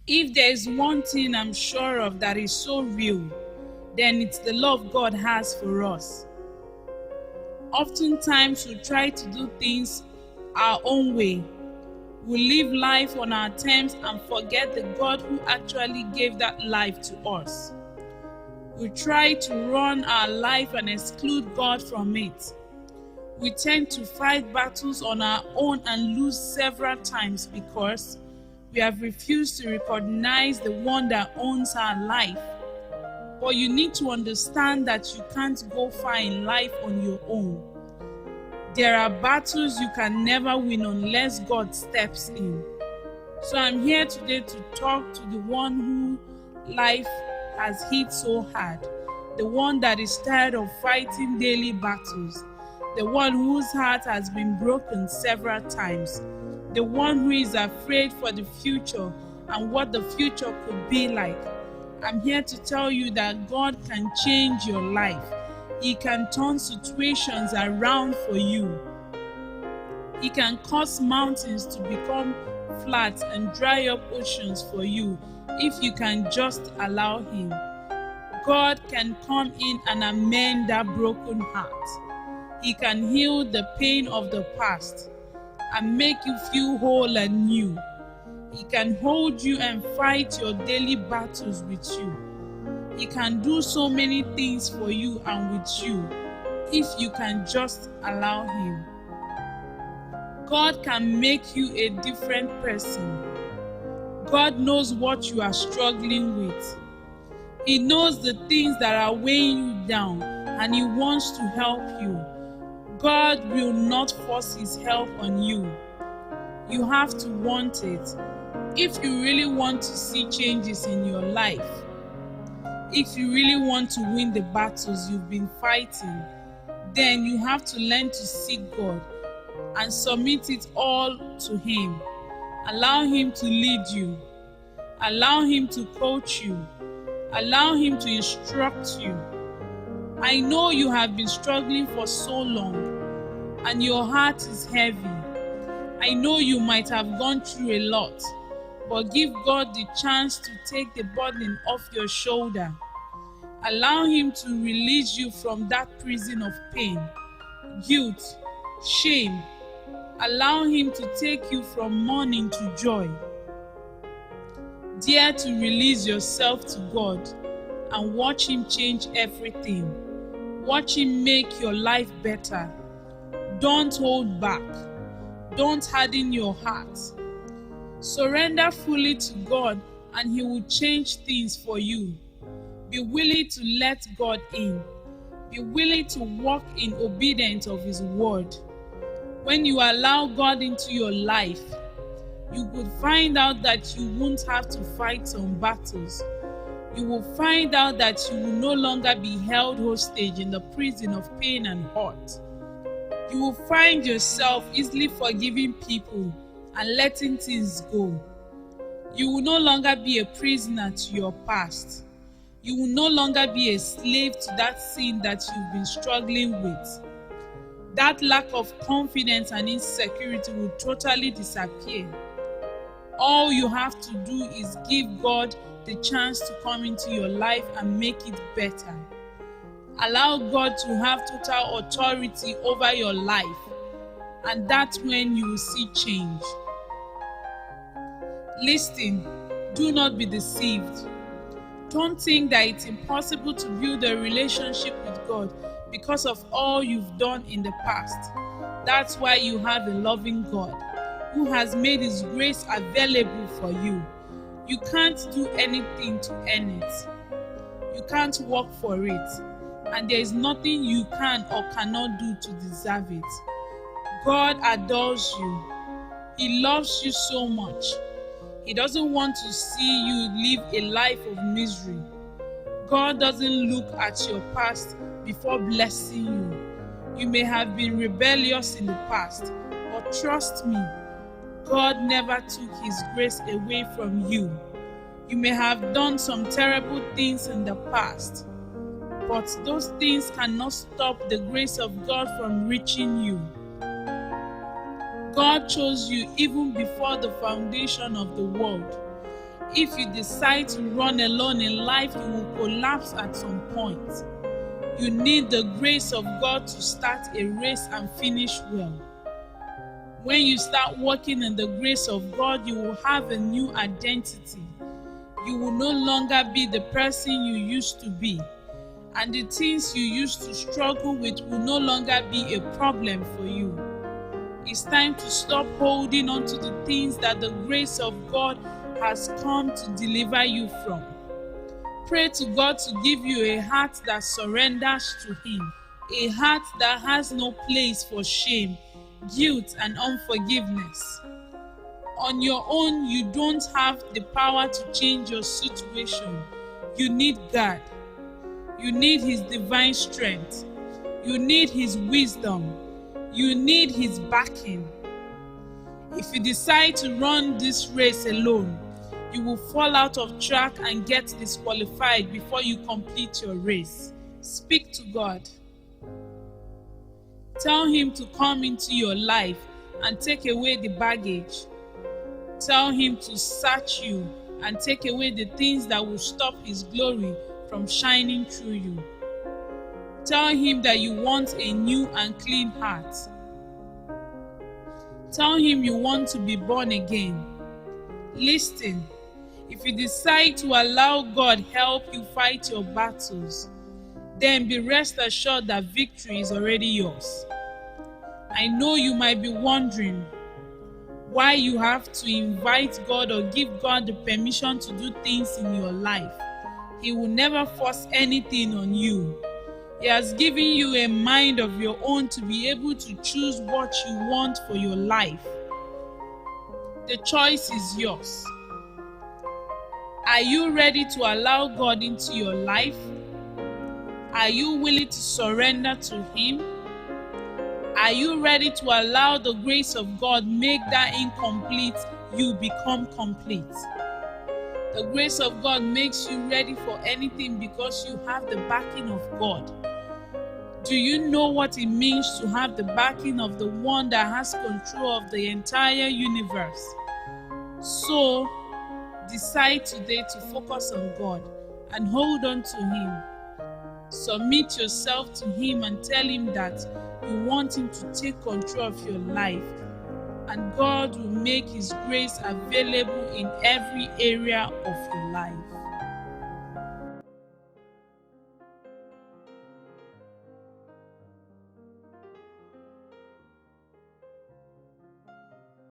If there is one thing I'm sure of that is so real, then it's the love God has for us. Oftentimes, we try to do things our own way. We live life on our terms and forget the God who actually gave that life to us. We try to run our life and exclude God from it. We tend to fight battles on our own and lose several times because we have refused to recognize the one that owns our life. But you need to understand that you can't go far in life on your own. There are battles you can never win unless God steps in. So I'm here today to talk to the one who life has hit so hard, the one that is tired of fighting daily battles, the one whose heart has been broken several times, the one who is afraid for the future and what the future could be like. I'm here to tell you that God can change your life. He can turn situations around for you. He can cause mountains to become flat and dry up oceans for you if you can just allow Him. God can come in and amend that broken heart. He can heal the pain of the past and make you feel whole and new. He can hold you and fight your daily battles with you. He can do so many things for you and with you if you can just allow Him. God can make you a different person. God knows what you are struggling with. He knows the things that are weighing you down and He wants to help you. God will not force His help on you. You have to want it. If you really want to see changes in your life, if you really want to win the battles you've been fighting, then you have to learn to seek God and submit it all to Him. Allow Him to lead you. Allow Him to coach you. Allow Him to instruct you. I know you have been struggling for so long and your heart is heavy. I know you might have gone through a lot, but give God the chance to take the burden off your shoulder. Allow Him to release you from that prison of pain, guilt, shame. Allow Him to take you from mourning to joy. Dare to release yourself to God and watch Him change everything. Watch Him make your life better. Don't hold back. Don't harden your heart. Surrender fully to God and He will change things for you. Be willing to let God in. Be willing to walk in obedience of His word. When you allow God into your life, you would find out that you won't have to fight some battles. You will find out that you will no longer be held hostage in the prison of pain and hurt. You will find yourself easily forgiving people and letting things go. You will no longer be a prisoner to your past. You will no longer be a slave to that sin that you've been struggling with. That lack of confidence and insecurity will totally disappear. All you have to do is give God the chance to come into your life and make it better. Allow God to have total authority over your life, and that's when you will see change. Listen, do not be deceived. Don't think that it's impossible to build a relationship with God because of all you've done in the past. That's why you have a loving God who has made His grace available for you. You can't do anything to earn it. You can't work for it. And there is nothing you can or cannot do to deserve it. God adores you. He loves you so much. He doesn't want to see you live a life of misery. God doesn't look at your past before blessing you. You may have been rebellious in the past, but trust me, God never took His grace away from you. You may have done some terrible things in the past, but those things cannot stop the grace of God from reaching you. God chose you even before the foundation of the world. If you decide to run alone in life, you will collapse at some point. You need the grace of God to start a race and finish well. When you start walking in the grace of God, you will have a new identity. You will no longer be the person you used to be. And the things you used to struggle with will no longer be a problem for you. It's time to stop holding on to the things that the grace of God has come to deliver you from. Pray to God to give you a heart that surrenders to Him, a heart that has no place for shame, guilt, and unforgiveness. On your own, you don't have the power to change your situation. You need God. You need His divine strength. You need His wisdom. You need His backing. If you decide to run this race alone, you will fall out of track and get disqualified before you complete your race. Speak to God. Tell Him to come into your life and take away the baggage. Tell Him to search you and take away the things that will stop His glory from shining through you. Tell Him that you want a new and clean heart. Tell Him you want to be born again. Listen, if you decide to allow God help you fight your battles, then be rest assured that victory is already yours. I know you might be wondering why you have to invite God or give God the permission to do things in your life. He will never force anything on you. He has given you a mind of your own to be able to choose what you want for your life. The choice is yours. Are you ready to allow God into your life? Are you willing to surrender to Him? Are you ready to allow the grace of God make that incomplete you become complete? The grace of God makes you ready for anything because you have the backing of God. Do you know what it means to have the backing of the one that has control of the entire universe? So, decide today to focus on God and hold on to Him. Submit yourself to Him and tell Him that you want Him to take control of your life, and God will make His grace available in every area of your life.